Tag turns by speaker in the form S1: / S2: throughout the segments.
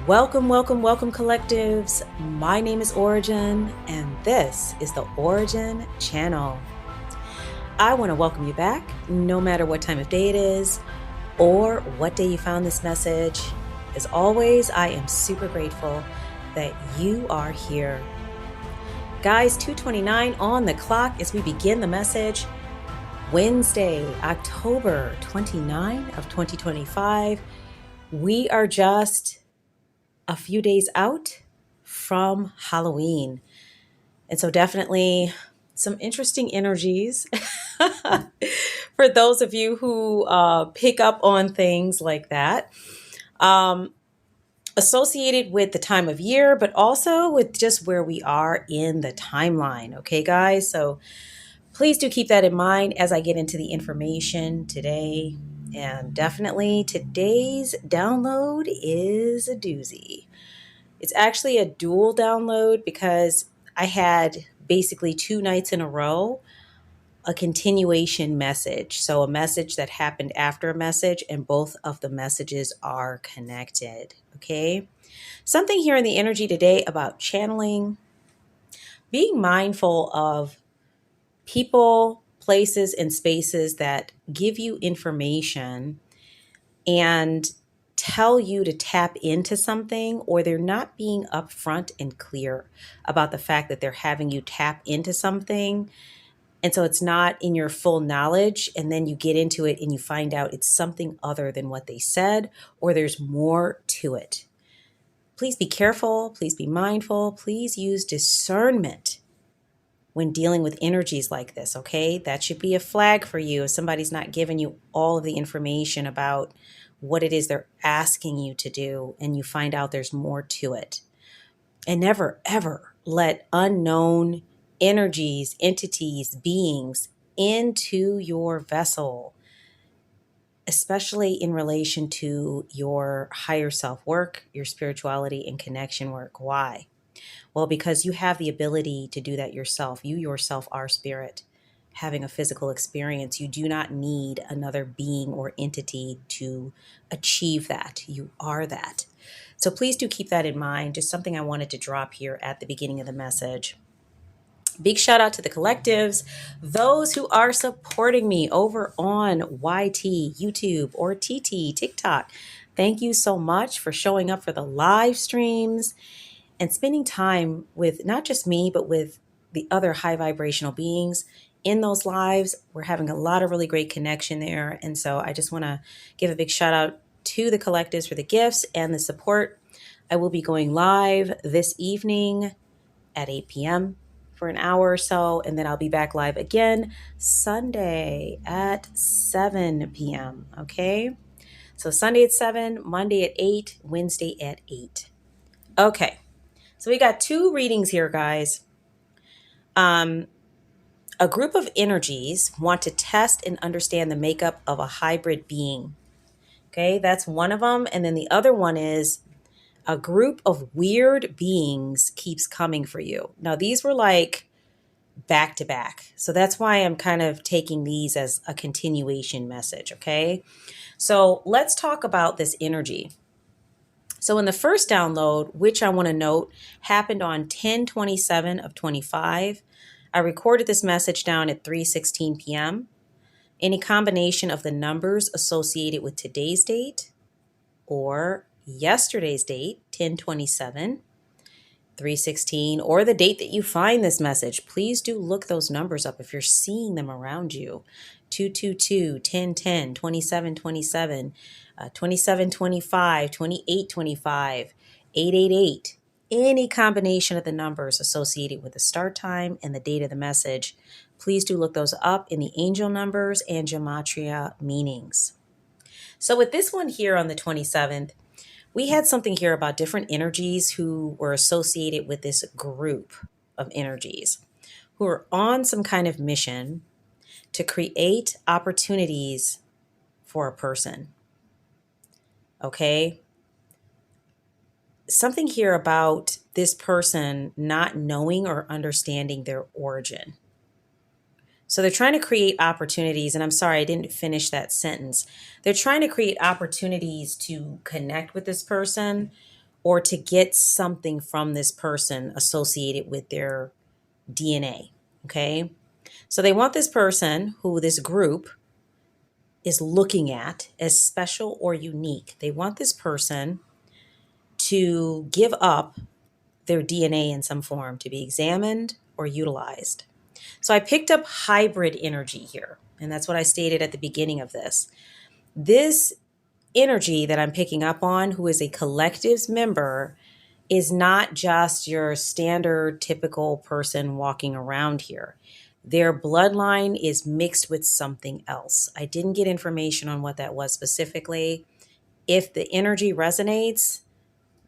S1: Welcome, welcome, welcome, collectives. My name is Ora-gen, and this is the Ora-gen Channel. I want to welcome you back, no matter what time of day it is or what day you found this message. As always, I am super grateful that you are here. Guys, 2:29 on the clock as we begin the message. Wednesday, October 29 of 2025. We are just a few days out from Halloween. And so definitely some interesting energies for those of you who pick up on things like that. Associated with the time of year, but also with just where we are in the timeline. Okay, guys? So please do keep that in mind as I get into the information today. And definitely today's download is a doozy. It's actually a dual download because I had basically 2 nights in a row a continuation message. So a message that happened after a message, and both of the messages are connected. Okay. Something here in the energy today about channeling, being mindful of people, places, and spaces that give you information and tell you to tap into something, or they're not being upfront and clear about the fact that they're having you tap into something. And so it's not in your full knowledge. And then you get into it and you find out it's something other than what they said, or there's more to it. Please be careful. Please be mindful. Please use discernment when dealing with energies like this, okay? That should be a flag for you if somebody's not giving you all of the information about what it is they're asking you to do, and you find out there's more to it. And never, ever let unknown energies, entities, beings into your vessel, especially in relation to your higher self work, your spirituality, and connection work. Why? Well, because you have the ability to do that yourself. You yourself are spirit, having a physical experience. You do not need another being or entity to achieve that. You are that. So please do keep that in mind. Just something I wanted to drop here at the beginning of the message. Big shout out to the collectives, those who are supporting me over on YT, YouTube, or TT, TikTok. Thank you so much for showing up for the live streams and spending time with not just me, but with the other high vibrational beings in those lives. We're having a lot of really great connection there. And so I just want to give a big shout out to the collectives for the gifts and the support. I will be going live this evening at 8 p.m. for an hour or so. And then I'll be back live again Sunday at 7 p.m. Okay. So Sunday at 7, Monday at 8, Wednesday at 8. Okay. So we got 2 readings here, guys. A group of energies want to test and understand the makeup of a hybrid being. Okay, that's one of them. And then the other one is a group of weird beings keeps coming for you. Now, these were like back to back. So that's why I'm kind of taking these as a continuation message. Okay, so let's talk about this energy. So in the first download, which I want to note happened on 10/27 of 25, I recorded this message down at 3:16 p.m. Any combination of the numbers associated with today's date or yesterday's date, 10/27, 3:16, or the date that you find this message, please do look those numbers up if you're seeing them around you. 222, 1010, 2727, 2725, 2825, 888. Any combination of the numbers associated with the start time and the date of the message, please do look those up in the angel numbers and gematria meanings. So with this one here on the 27th, we had something here about different energies who were associated with this group of energies who are on some kind of mission to create opportunities for a person. Okay? Something here about this person not knowing or understanding their origin. So they're trying to create opportunities, and I'm sorry, I didn't finish that sentence. They're trying to create opportunities to connect with this person or to get something from this person associated with their DNA. Okay. So they want this person who this group is looking at as special or unique. They want this person to give up their DNA in some form to be examined or utilized. So I picked up hybrid energy here, and that's what I stated at the beginning of this. This energy that I'm picking up on, who is a collectives member, is not just your standard typical person walking around here. Their bloodline is mixed with something else. I didn't get information on what that was specifically. If the energy resonates,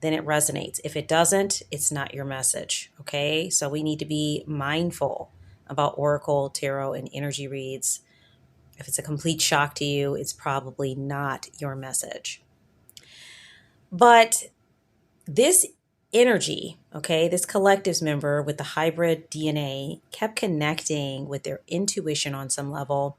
S1: then it resonates. If it doesn't, it's not your message. Okay. So we need to be mindful about Oracle, Tarot, and energy reads. If it's a complete shock to you, it's probably not your message. But this energy, okay, this collectives member with the hybrid DNA kept connecting with their intuition on some level,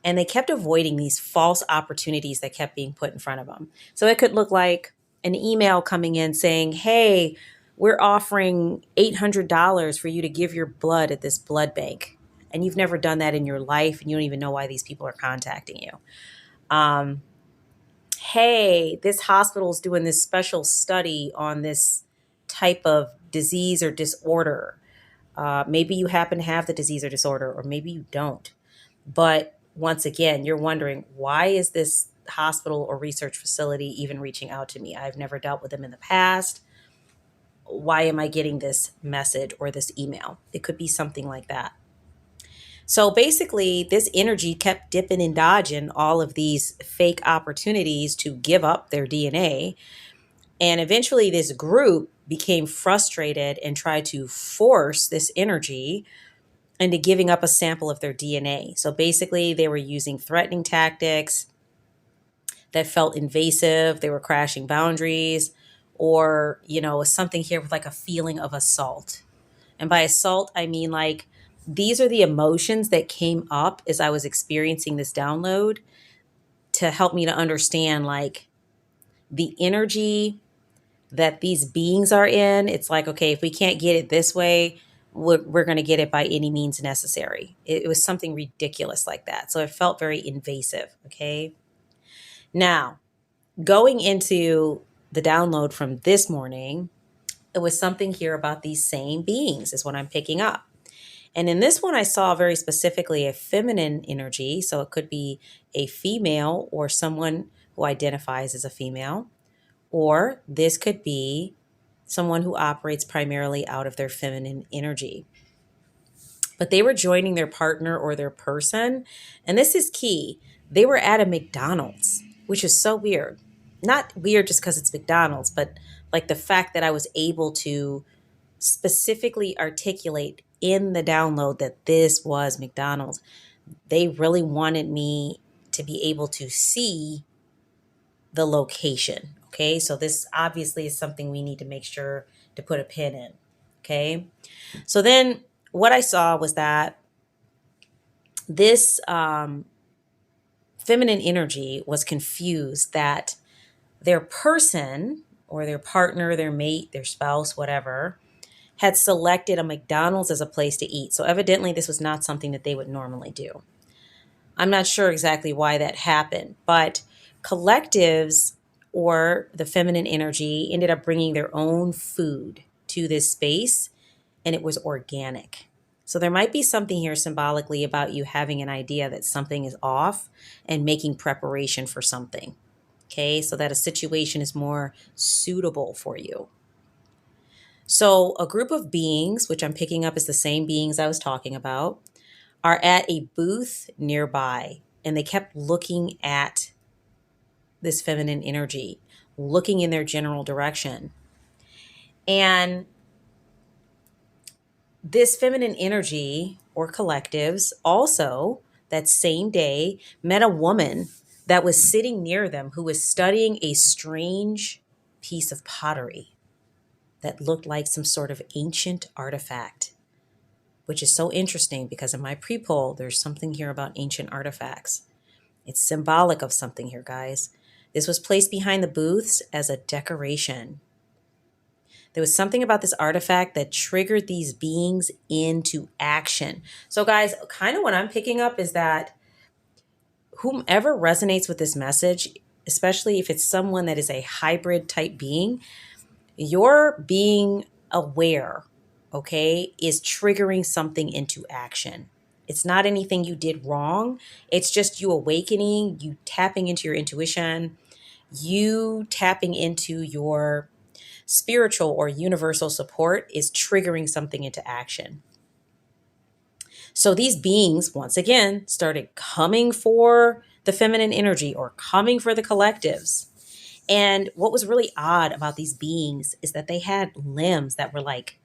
S1: and they kept avoiding these false opportunities that kept being put in front of them. So it could look like an email coming in saying, hey, we're offering $800 for you to give your blood at this blood bank. And you've never done that in your life, and you don't even know why these people are contacting you. Hey, this hospital is doing this special study on this type of disease or disorder. Maybe you happen to have the disease or disorder, or maybe you don't. But once again, you're wondering, why is this hospital or research facility even reaching out to me? I've never dealt with them in the past. Why am I getting this message or this email? It could be something like that. So basically, this energy kept dipping and dodging all of these fake opportunities to give up their DNA. And eventually, this group became frustrated and tried to force this energy into giving up a sample of their DNA. So basically, they were using threatening tactics that felt invasive. They were crashing boundaries, or, something here with like a feeling of assault. And by assault, I mean like these are the emotions that came up as I was experiencing this download to help me to understand like the energy that these beings are in. It's like, okay, if we can't get it this way, we're going to get it by any means necessary. It was something ridiculous like that. So it felt very invasive. Okay. Now, going into the download from this morning, it was something here about these same beings, is what I'm picking up. And in this one, I saw very specifically a feminine energy. So it could be a female or someone who identifies as a female, or this could be someone who operates primarily out of their feminine energy. But they were joining their partner or their person. And this is key. They were at a McDonald's, which is so weird. Not weird just because it's McDonald's, but like the fact that I was able to specifically articulate in the download that this was McDonald's. They really wanted me to be able to see the location. Okay. So this obviously is something we need to make sure to put a pin in. Okay. So then what I saw was that this feminine energy was confused that their person or their partner, their mate, their spouse, whatever, had selected a McDonald's as a place to eat. So evidently this was not something that they would normally do. I'm not sure exactly why that happened, but collectives or the feminine energy ended up bringing their own food to this space, and it was organic. So there might be something here symbolically about you having an idea that something is off and making preparation for something. Okay, so that a situation is more suitable for you. So a group of beings, which I'm picking up as the same beings I was talking about, are at a booth nearby, and they kept looking at this feminine energy, looking in their general direction. And this feminine energy or collectives also that same day met a woman that was sitting near them who was studying a strange piece of pottery that looked like some sort of ancient artifact, which is so interesting because in my pre-poll, there's something here about ancient artifacts. It's symbolic of something here, guys. This was placed behind the booths as a decoration. There was something about this artifact that triggered these beings into action. So, guys, kind of what I'm picking up is that whomever resonates with this message, especially if it's someone that is a hybrid type being, your being aware, okay, is triggering something into action. It's not anything you did wrong. It's just you awakening, you tapping into your intuition, you tapping into your spiritual or universal support is triggering something into action. So these beings, once again, started coming for the feminine energy or coming for the collectives. And what was really odd about these beings is that they had limbs that were like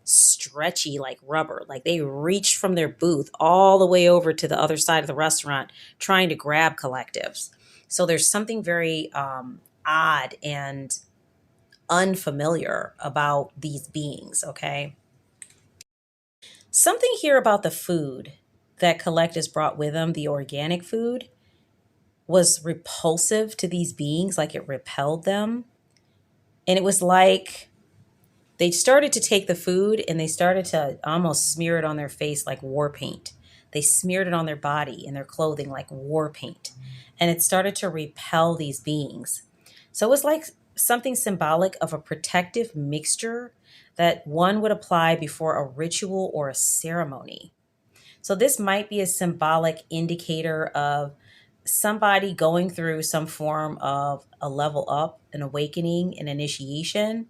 S1: stretchy, like rubber. Like they reached from their booth all the way over to the other side of the restaurant trying to grab collectives. So there's something very odd and unfamiliar about these beings, okay? Something here about the food that collectives brought with them, the organic food, was repulsive to these beings, like it repelled them. And it was like they started to take the food and they started to almost smear it on their face like war paint. They smeared it on their body and their clothing like war paint. And it started to repel these beings. So it was like something symbolic of a protective mixture that one would apply before a ritual or a ceremony. So this might be a symbolic indicator of somebody going through some form of a level up, an awakening, an initiation.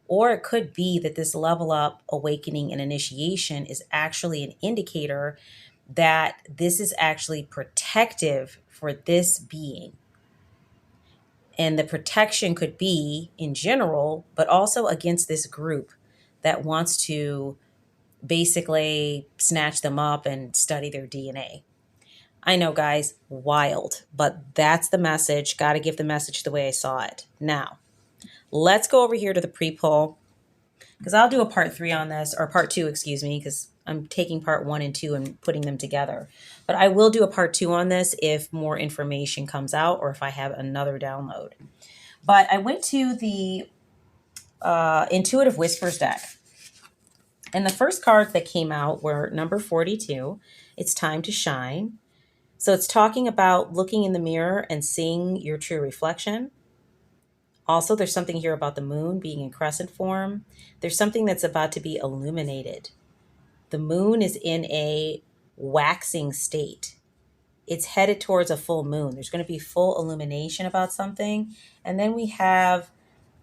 S1: Or it could be that this level up, awakening, and initiation is actually an indicator that this is actually protective for this being. And the protection could be in general, but also against this group that wants to basically snatch them up and study their DNA. I know, guys, wild, but that's the message. Got to give the message the way I saw it. Now, let's go over here to the pre-poll because I'll do a part 3 on this, or part 2, excuse me, because I'm taking part 1 and 2 and putting them together. But I will do a part 2 on this if more information comes out or if I have another download. But I went to the Intuitive Whispers deck. And the first cards that came out were number 42, It's Time to Shine. So it's talking about looking in the mirror and seeing your true reflection. Also, there's something here about the moon being in crescent form. There's something that's about to be illuminated. The moon is in a waxing state. It's headed towards a full moon. There's going to be full illumination about something. And then we have,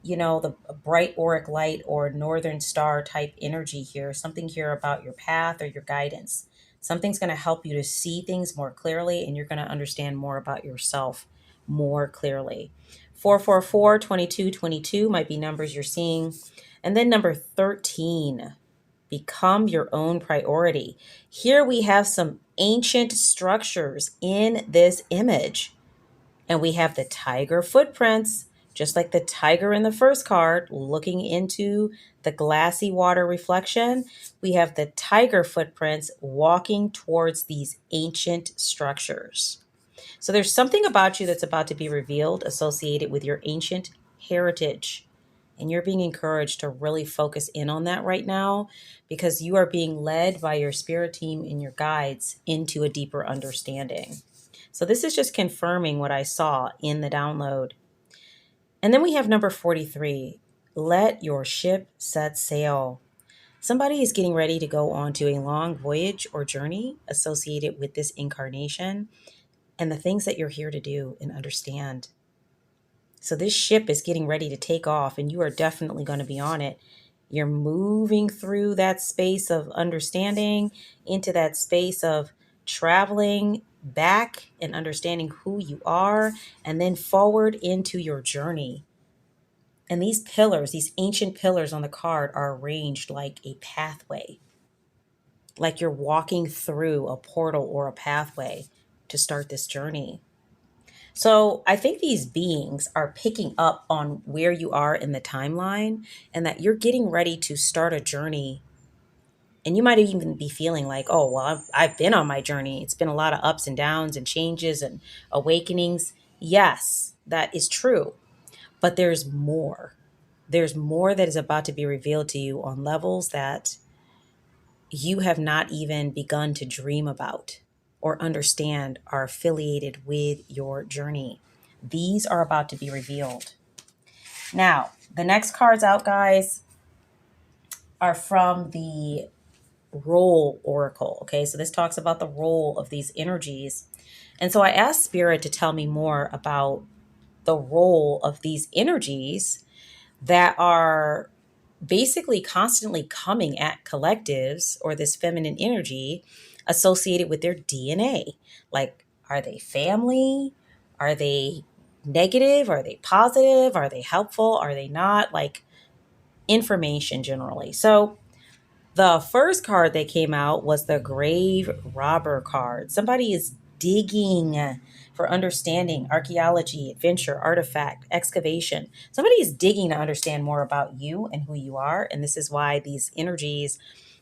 S1: the bright auric light or northern star type energy here, something here about your path or your guidance. Something's going to help you to see things more clearly, and you're going to understand more about yourself more clearly. 444, 2222 might be numbers you're seeing. And then number 13, become your own priority. Here we have some ancient structures in this image. And we have the tiger footprints, just like the tiger in the first card, looking into the glassy water reflection. We have the tiger footprints walking towards these ancient structures. So there's something about you that's about to be revealed associated with your ancient heritage. And you're being encouraged to really focus in on that right now because you are being led by your spirit team and your guides into a deeper understanding. So this is just confirming what I saw in the download. And then we have number 43, let your ship set sail. Somebody is getting ready to go on to a long voyage or journey associated with this incarnation and the things that you're here to do and understand. So this ship is getting ready to take off and you are definitely going to be on it. You're moving through that space of understanding into that space of traveling back and understanding who you are and then forward into your journey. And these pillars, these ancient pillars on the card are arranged like a pathway, like you're walking through a portal or a pathway to start this journey. So I think these beings are picking up on where you are in the timeline and that you're getting ready to start a journey. And you might even be feeling like, oh, well, I've been on my journey. It's been a lot of ups and downs and changes and awakenings. Yes, that is true. But there's more. There's more that is about to be revealed to you on levels that you have not even begun to dream about or understand are affiliated with your journey. These are about to be revealed. Now, the next cards out, guys, are from the role oracle. Okay, so this talks about the role of these energies. And so I asked Spirit to tell me more about the role of these energies that are basically constantly coming at collectives or this feminine energy associated with their DNA. Like, are they family? Are they negative? Are they positive? Are they helpful? Are they not? Like, information generally. So, the first card that came out was the Grave Robber card. Somebody is digging for understanding, archaeology, adventure, artifact, excavation. Somebody is digging to understand more about you and who you are. And this is why these energies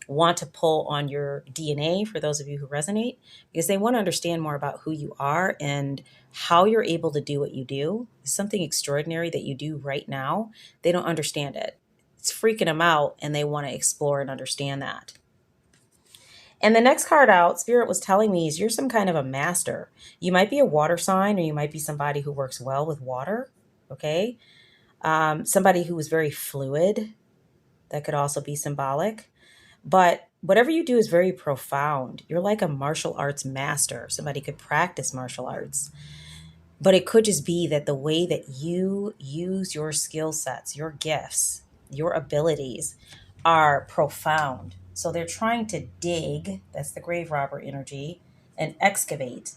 S1: want to pull on your DNA, for those of you who resonate, because they want to understand more about who you are and how you're able to do what you do. It's something extraordinary that you do right now. They don't understand it. It's freaking them out, and they want to explore and understand that. And the next card out, Spirit was telling me, is you're some kind of a master. You might be a water sign, or you might be somebody who works well with water. Okay. Somebody who is very fluid. That could also be symbolic. But whatever you do is very profound. You're like a martial arts master. Somebody could practice martial arts. But it could just be that the way that you use your skill sets, your gifts, your abilities are profound. So they're trying to dig, that's the grave robber energy, and excavate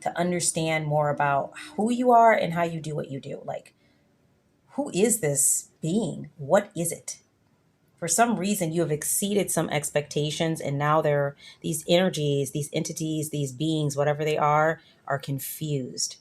S1: to understand more about who you are and how you do what you do. Like, who is this being? What is it? For some reason, you have exceeded some expectations, and now these energies, these entities, these beings, whatever they are confused.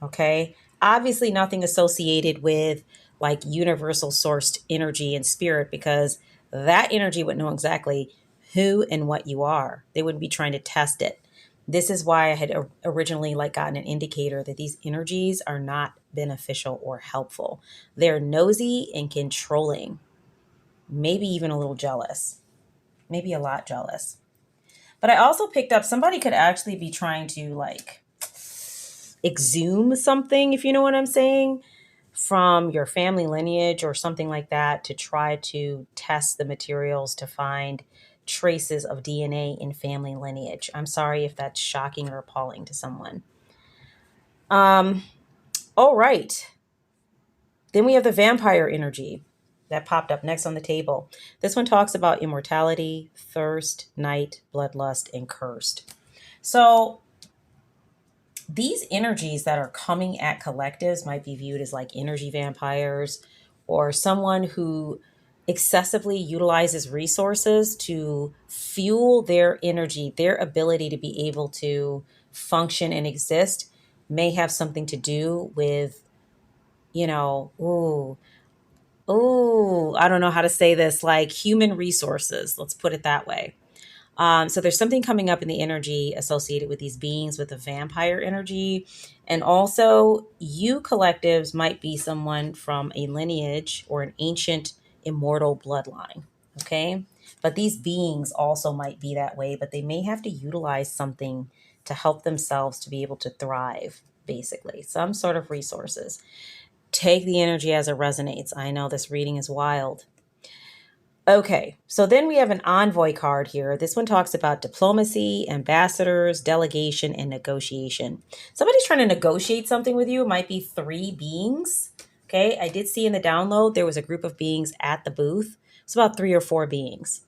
S1: Okay. Obviously, nothing associated with like universal sourced energy and spirit, because that energy would know exactly who and what you are. They wouldn't be trying to test it. This is why I had originally like gotten an indicator that these energies are not beneficial or helpful. They're nosy and controlling, maybe even a little jealous, maybe a lot jealous. But I also picked up somebody could actually be trying to like exhume something, if you know what I'm saying, from your family lineage or something like that, to try to test the materials to find traces of DNA in family lineage. I'm sorry if that's shocking or appalling to someone. All right. Then we have the vampire energy that popped up next on the table. This one talks about immortality, thirst, night, bloodlust, and cursed. So these energies that are coming at collectives might be viewed as like energy vampires, or someone who excessively utilizes resources to fuel their energy, their ability to be able to function and exist, may have something to do with, I don't know how to say this, like human resources. Let's put it that way. So there's something coming up in the energy associated with these beings with the vampire energy. And also, you collectives might be someone from a lineage or an ancient immortal bloodline. Okay. But these beings also might be that way, but they may have to utilize something to help themselves to be able to thrive, basically, some sort of resources. Take the energy as it resonates. I know this reading is wild. Okay, so then we have an envoy card here. This one talks about diplomacy, ambassadors, delegation, and negotiation. Somebody's trying to negotiate something with you. It might be three beings. Okay, I did see in the download there was a group of beings at the booth. It's about 3 or 4 beings.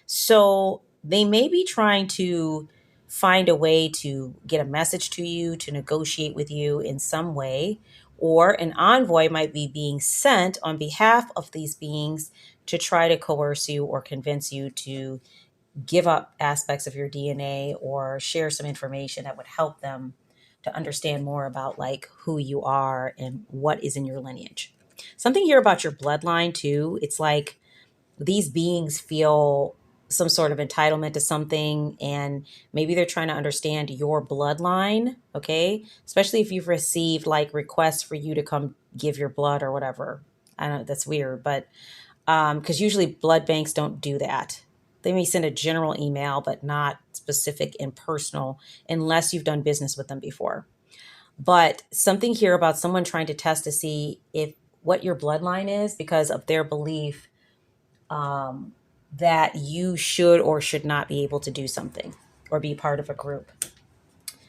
S1: So they may be trying to find a way to get a message to you, to negotiate with you in some way, or an envoy might be being sent on behalf of these beings to try to coerce you or convince you to give up aspects of your DNA or share some information that would help them to understand more about like who you are and what is in your lineage. Something here about your bloodline too. It's like these beings feel some sort of entitlement to something, and maybe they're trying to understand your bloodline. Okay, especially if you've received like requests for you to come give your blood or whatever. I don't know, that's weird, but because usually blood banks don't do that. They may send a general email, but not specific and personal unless you've done business with them before. But something here about someone trying to test to see if what your bloodline is because of their belief um, that you should or should not be able to do something or be part of a group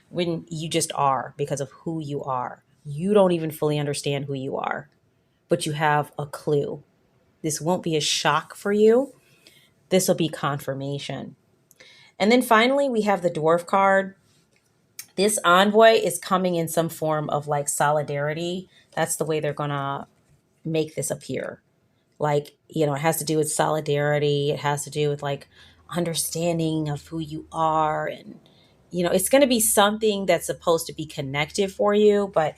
S1: when you just are because of who you are. You don't even fully understand who you are, but you have a clue. This won't be a shock for you. This will be confirmation. And then finally, we have the dwarf card. This envoy is coming in some form of like solidarity. That's the way they're going to make this appear. Like, it has to do with solidarity. It has to do with like understanding of who you are. And, it's going to be something that's supposed to be connective for you, but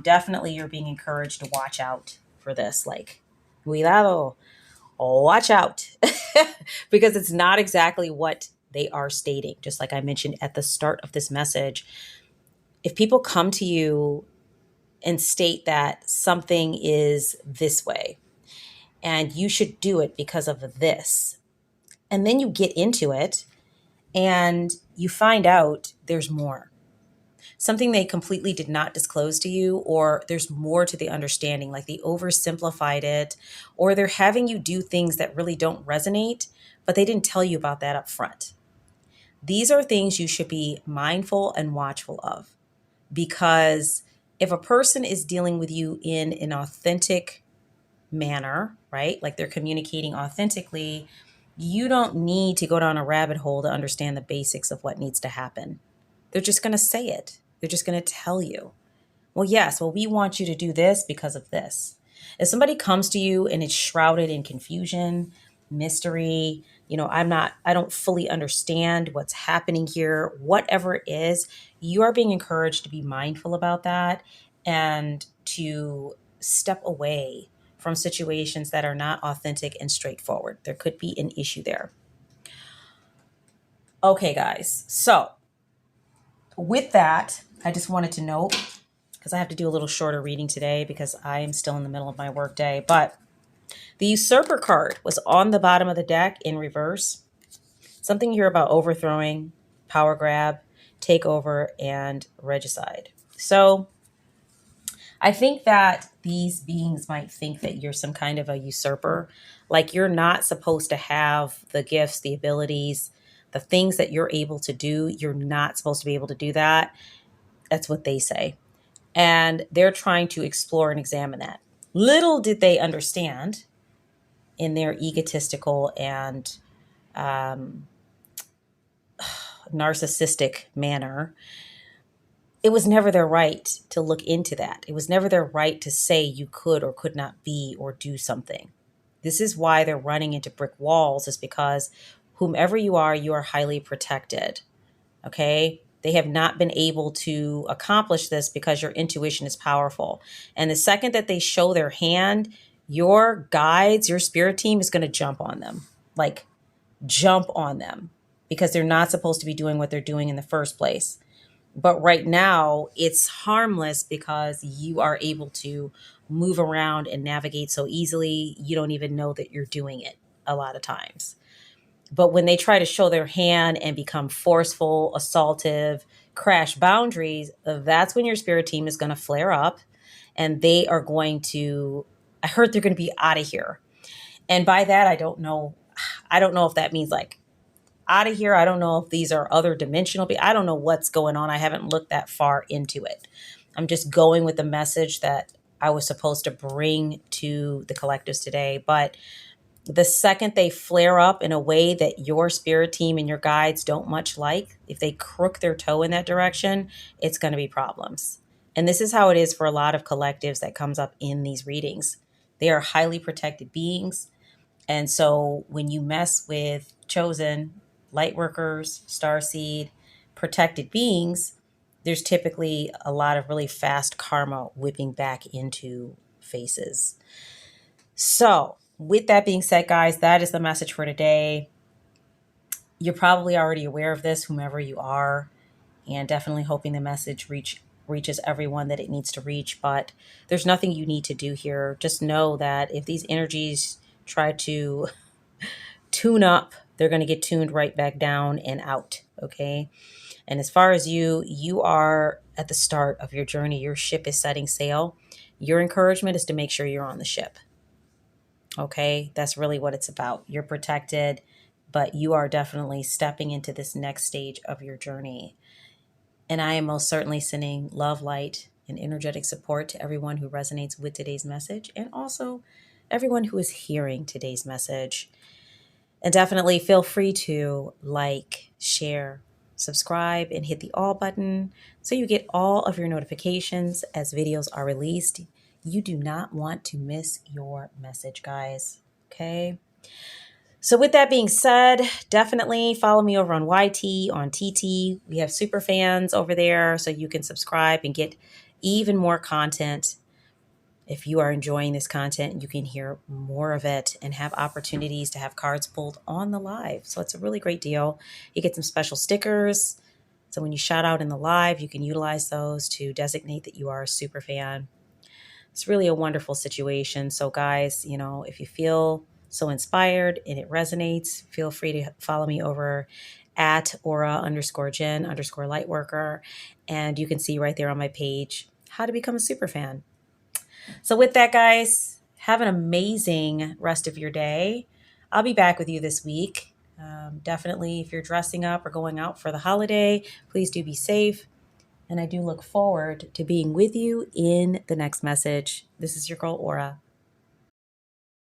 S1: definitely you're being encouraged to watch out for this. Like, cuidado, watch out, because it's not exactly what they are stating. Just like I mentioned at the start of this message, if people come to you and state that something is this way and you should do it because of this, and then you get into it and you find out there's more. Something they completely did not disclose to you, or there's more to the understanding, like they oversimplified it, or they're having you do things that really don't resonate, but they didn't tell you about that up front. These are things you should be mindful and watchful of, because if a person is dealing with you in an authentic manner, right? Like they're communicating authentically, you don't need to go down a rabbit hole to understand the basics of what needs to happen. They're just going to say it. They're just going to tell you, well, yes, well, we want you to do this because of this. If somebody comes to you and it's shrouded in confusion, mystery, I don't fully understand what's happening here, whatever it is, you are being encouraged to be mindful about that and to step away from situations that are not authentic and straightforward. There could be an issue there. Okay, guys. So with that, I just wanted to note, because I have to do a little shorter reading today because I am still in the middle of my work day, but the usurper card was on the bottom of the deck in reverse. Something here about overthrowing, power grab, takeover, and regicide. So I think that these beings might think that you're some kind of a usurper, like you're not supposed to have the gifts, the abilities, the things that you're able to do. You're not supposed to be able to do that. That's what they say. And they're trying to explore and examine that. Little did they understand in their egotistical and narcissistic manner, it was never their right to look into that. It was never their right to say you could or could not be or do something. This is why they're running into brick walls, is because whomever you are highly protected. Okay? They have not been able to accomplish this because your intuition is powerful. And the second that they show their hand, your guides, your spirit team is going to jump on them. Like, jump on them, because they're not supposed to be doing what they're doing in the first place. But right now, it's harmless because you are able to move around and navigate so easily. You don't even know that you're doing it a lot of times. But when they try to show their hand and become forceful, assaultive, crash boundaries, that's when your spirit team is going to flare up and they are going to, I heard they're going to be out of here. And by that, I don't know if that means like out of here. I don't know if these are other dimensional. I don't know what's going on. I haven't looked that far into it. I'm just going with the message that I was supposed to bring to the collectives today. But the second they flare up in a way that your spirit team and your guides don't much like, if they crook their toe in that direction, it's going to be problems. And this is how it is for a lot of collectives that comes up in these readings. They are highly protected beings. And so when you mess with chosen, light workers, starseed, protected beings, there's typically a lot of really fast karma whipping back into faces. So with that being said, guys, that is the message for today. You're probably already aware of this, whomever you are, and definitely hoping the message reaches everyone that it needs to reach, but there's nothing you need to do here. Just know that if these energies try to tune up, they're going to get tuned right back down and out. Okay. And as far as you are at the start of your journey. Your ship is setting sail. Your encouragement is to make sure you're on the ship. Okay. That's really what it's about. You're protected, but you are definitely stepping into this next stage of your journey. And I am most certainly sending love, light, and energetic support to everyone who resonates with today's message, and also everyone who is hearing today's message. And definitely feel free to like, share, subscribe, and hit the all button so you get all of your notifications as videos are released. You do not want to miss your message, guys. Okay. So with that being said, definitely follow me over on YT, on TT. We have super fans over there, so you can subscribe and get even more content. If you are enjoying this content, you can hear more of it and have opportunities to have cards pulled on the live. So it's a really great deal. You get some special stickers. So when you shout out in the live, you can utilize those to designate that you are a super fan. It's really a wonderful situation. So guys, if you feel so inspired and it resonates, feel free to follow me over at Ora_Gen_Lightworker. And you can see right there on my page how to become a super fan. So with that, guys, have an amazing rest of your day. I'll be back with you this week. Definitely, if you're dressing up or going out for the holiday, please do be safe. And I do look forward to being with you in the next message. This is your girl, Ora.